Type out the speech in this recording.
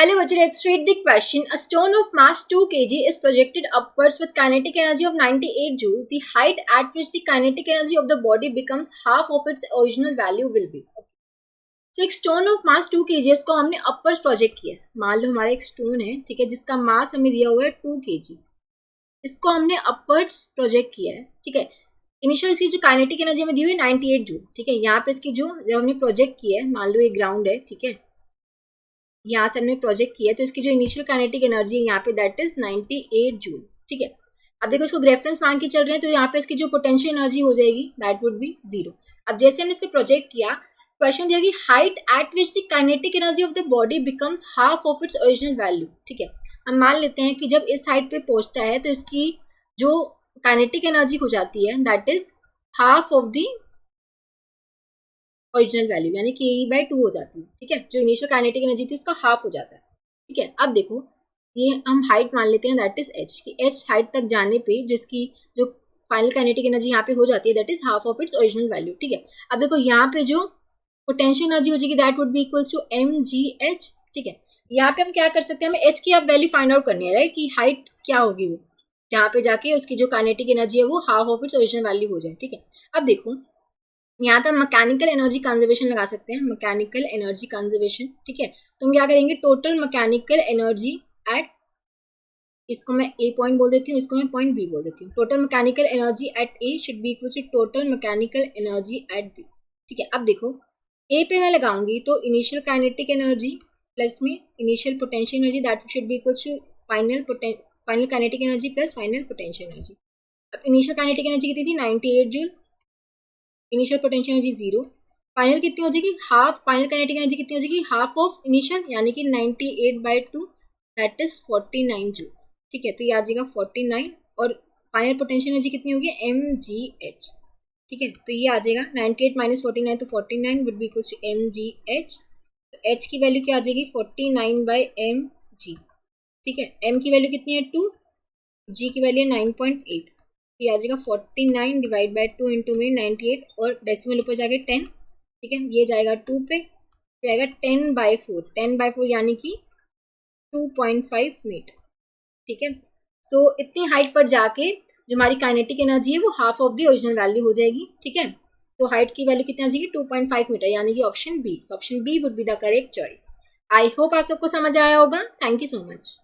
Hello, bachcho, let's read the question. A stone of mass 2 kg is projected upwards with kinetic energy of 98 joule. The height at which the kinetic energy of the body becomes half of its original value will be. So एक stone of mass 2 kg इसको हमने upwards project किया है. मान लो हमारा एक stone है, ठीक है, जिसका मास हमें दिया हुआ है 2 kg. इसको हमने अपवर्ड्स प्रोजेक्ट किया है, ठीक है. इनिशियल इसकी जो काइनेटिक एनर्जी हमें दी हुई है 98 जूल, ठीक है. यहाँ पे इसकी जो जब हमने प्रोजेक्ट किया है, मान लो ये ग्राउंड है, ठीक है, यहाँ से हमने प्रोजेक्ट किया तो इसकी जो इनिशियल काइनेटिक एनर्जी है यहाँ पे दैट इज 98 जूल, ठीक है. अब देखो इसको रेफरेंस मान के चल रहे हैं तो यहाँ पे इसकी जो पोटेंशियल एनर्जी हो जाएगी दैट वुड बी 0. अब जैसे हमने इसको प्रोजेक्ट किया, क्वेश्चन दिया कि height eight which the kinetic energy of the body becomes half of its original value, ठीक है. हम मान लेते हैं कि जब इस हाइट पे पहुंचता है तो इसकी जो काइनेटिक एनर्जी हो जाती है that is half of the original value, यानी कि E/2 हो जाती है, ठीक है. जो इनिशियल काइनेटिक एनर्जी थी उसका हाफ हो जाता है, ठीक है. अब देखो ये हम हाइट मान लेते हैं दैट इज h की h हाइट तक जाने पे जिसकी जो फाइनल काइनेटिक एनर्जी यहाँ पे हो जाती है that is half of its original value, ठीक है. अब देखो यहाँ पे जो पोटेंशियल एनर्जी हो जाएगी that would be equals to mgh, ठीक है. यहाँ पे हम क्या कर सकते हैं, हमें h की अब वैल्यू फाइंड आउट करनी है, राइट, कि हाइट क्या होगी वो जहाँ पे जाके उसकी जो काइनेटिक एनर्जी है वो half of its original value हो जाए, ठीक है. अब देखो यहाँ पे मैकेनिकल एनर्जी कंजर्वेशन लगा सकते हैं, मैकेनिकल एनर्जी कंजर्वेशन, ठीक है. तो हम क्या करेंगे, टोटल मैकेनिकल एनर्जी एट, इसको मैं ए पॉइंट बोल देती हूँ, इसको मैं पॉइंट बी बोल देती हूँ. Total mechanical energy at A should be equal to total mechanical energy at B, ठीक है. अब देखो ए पे मैं लगाऊंगी तो इनिशियल काइनेटिक एनर्जी प्लस में initial potential energy that should be equal to final kinetic energy plus final potential energy. अब इनिशियल काइनेटिक एनर्जी कितनी थी 98 joule, initial potential energy 0, final कितनी हो जाएगी हाफ, फाइनल काइनेटिक एनर्जी कितनी हो जाएगी हाफ ऑफ इनिशियल यानी कि 98/2 दैट इज 49 जूल, ठीक है. तो ये आ जाएगा 49 और फाइनल पोटेंशियल एनर्जी कितनी होगी mgh, ठीक है. तो ये आ जाएगा 98 माइनस 49 तो 49 would be equal to mgh. तो h की वैल्यू क्या आ जाएगी 49/mg, ठीक है. m की वैल्यू कितनी है 2, g की वैल्यू है 9.8. ये आ जाएगा 49 डिवाइड बाई 2 इंटू में 98 और डेसिमल ऊपर जाके 10, ठीक है. ये जाएगा 2 पे, जाएगा 10/4, 10/4 यानी कि 2.5 मीटर, ठीक है. सो इतनी हाइट पर जाके जो हमारी काइनेटिक एनर्जी है वो half of the original value हो जाएगी, ठीक है. तो हाइट की वैल्यू कितनी आ जाएगी 2.5 मीटर, यानी कि option B would be the correct choice. I hope आप सबको समझ आया होगा. Thank you so much.